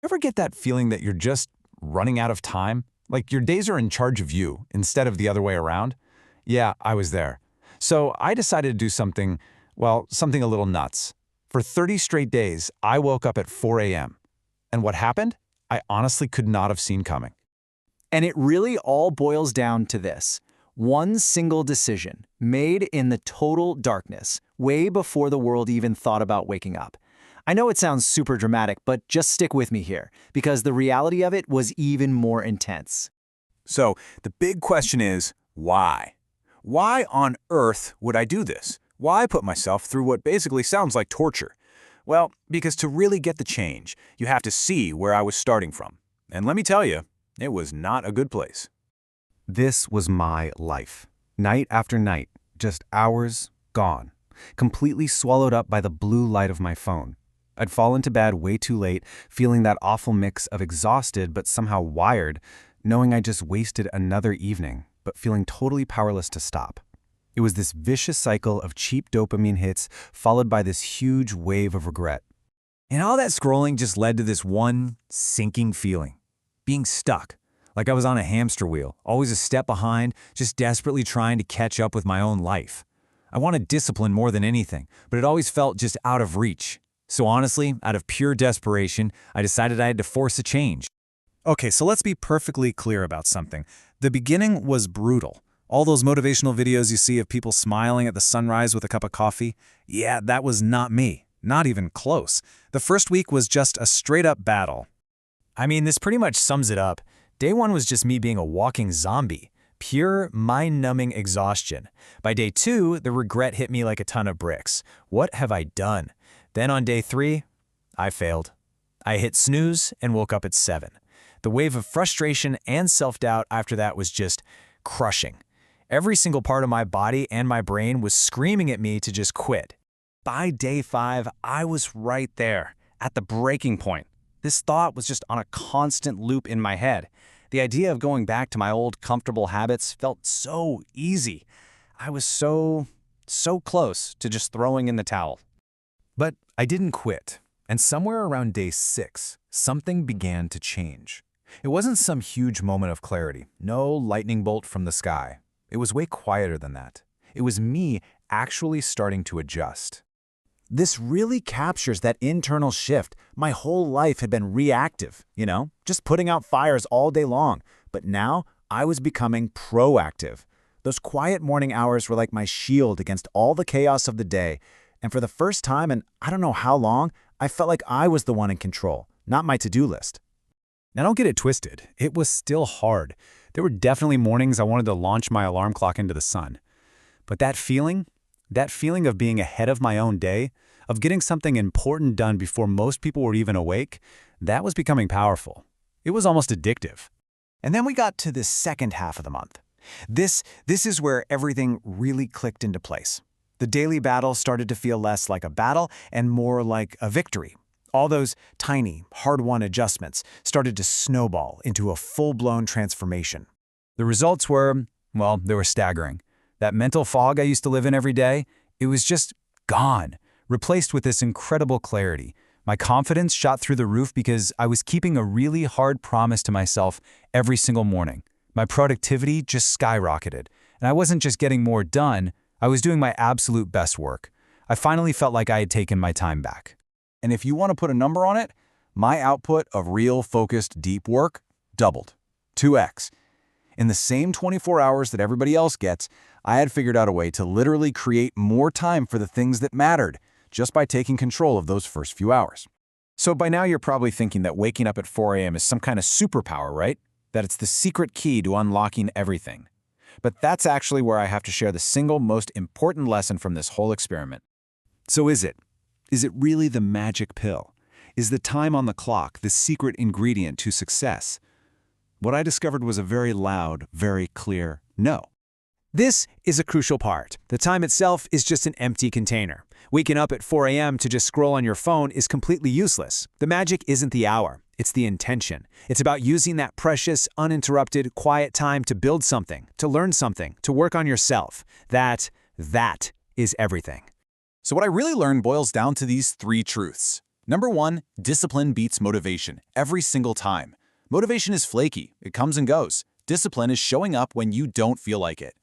Ever get that feeling that you're just running out of time? Like your days are in charge of you instead of the other way around? Yeah, I was there. So I decided to do something, well, something a little nuts. For 30 straight days, I woke up at 4 a.m. And what happened? I honestly could not have seen coming. And it really all boils down to this. One single decision, made in the total darkness, way before the world even thought about waking up. I know it sounds super dramatic, but just stick with me here, because the reality of it was even more intense. So the big question is, why? Why on earth would I do this? Why put myself through what basically sounds like torture? Well, because to really get the change, you have to see where I was starting from. And let me tell you, it was not a good place. This was my life. Night after night, just hours gone, completely swallowed up by the blue light of my phone. I'd fall into bed way too late, feeling that awful mix of exhausted but somehow wired, knowing I just wasted another evening, but feeling totally powerless to stop. It was this vicious cycle of cheap dopamine hits followed by this huge wave of regret. And all that scrolling just led to this one sinking feeling. Being stuck. Like I was on a hamster wheel, always a step behind, just desperately trying to catch up with my own life. I wanted discipline more than anything, but it always felt just out of reach. So honestly, out of pure desperation, I decided I had to force a change. Okay, so let's be perfectly clear about something. The beginning was brutal. All those motivational videos you see of people smiling at the sunrise with a cup of coffee, yeah, that was not me. Not even close. The first week was just a straight-up battle. I mean, this pretty much sums it up. Day one was just me being a walking zombie. Pure, mind-numbing exhaustion. By day two, the regret hit me like a ton of bricks. What have I done? Then on day 3, I failed. I hit snooze and woke up at 7. The wave of frustration and self-doubt after that was just crushing. Every single part of my body and my brain was screaming at me to just quit. By day 5, I was right there, at the breaking point. This thought was just on a constant loop in my head. The idea of going back to my old comfortable habits felt so easy. I was so close to just throwing in the towel. But I didn't quit, and somewhere around day 6, something began to change. It wasn't some huge moment of clarity, no lightning bolt from the sky. It was way quieter than that. It was me actually starting to adjust. This really captures that internal shift. My whole life had been reactive, just putting out fires all day long. But now I was becoming proactive. Those quiet morning hours were like my shield against all the chaos of the day. And for the first time in I don't know how long, I felt like I was the one in control, not my to-do list. Now don't get it twisted. It was still hard. There were definitely mornings I wanted to launch my alarm clock into the sun. But that feeling of being ahead of my own day, of getting something important done before most people were even awake, that was becoming powerful. It was almost addictive. And then we got to the second half of the month. This is where everything really clicked into place. The daily battle started to feel less like a battle and more like a victory. All those tiny, hard-won adjustments started to snowball into a full-blown transformation. The results were, well, they were staggering. That mental fog I used to live in every day, it was just gone, replaced with this incredible clarity. My confidence shot through the roof because I was keeping a really hard promise to myself every single morning. My productivity just skyrocketed, and I wasn't just getting more done, I was doing my absolute best work. I finally felt like I had taken my time back. And if you want to put a number on it, my output of real, focused, deep work doubled. 2x. In the same 24 hours that everybody else gets, I had figured out a way to literally create more time for the things that mattered, just by taking control of those first few hours. So by now you're probably thinking that waking up at 4 a.m. is some kind of superpower, right? That it's the secret key to unlocking everything. But that's actually where I have to share the single most important lesson from this whole experiment. So is it? Is it really the magic pill? Is the time on the clock the secret ingredient to success? What I discovered was a very loud, very clear no. This is a crucial part. The time itself is just an empty container. Waking up at 4 a.m. to just scroll on your phone is completely useless. The magic isn't the hour, it's the intention. It's about using that precious, uninterrupted, quiet time to build something, to learn something, to work on yourself. That is everything. So what I really learned boils down to these 3 truths. Number 1, discipline beats motivation every single time. Motivation is flaky, it comes and goes. Discipline is showing up when you don't feel like it.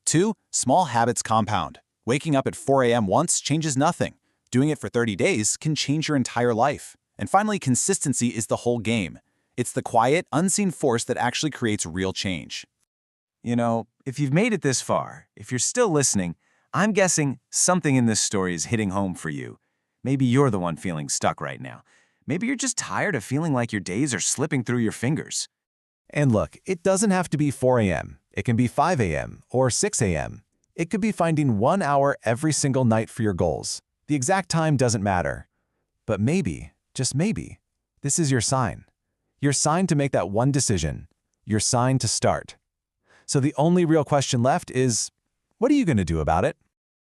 2, small habits compound. Waking up at 4 a.m. once changes nothing. Doing it for 30 days can change your entire life. And finally, consistency is the whole game. It's the quiet, unseen force that actually creates real change. You know, if you've made it this far, if you're still listening, I'm guessing something in this story is hitting home for you. Maybe you're the one feeling stuck right now. Maybe you're just tired of feeling like your days are slipping through your fingers. And look, it doesn't have to be 4 a.m. It can be 5 a.m. or 6 a.m. It could be finding 1 hour every single night for your goals. The exact time doesn't matter. But maybe, just maybe, this is your sign. Your sign to make that one decision. Your sign to start. So the only real question left is, what are you going to do about it?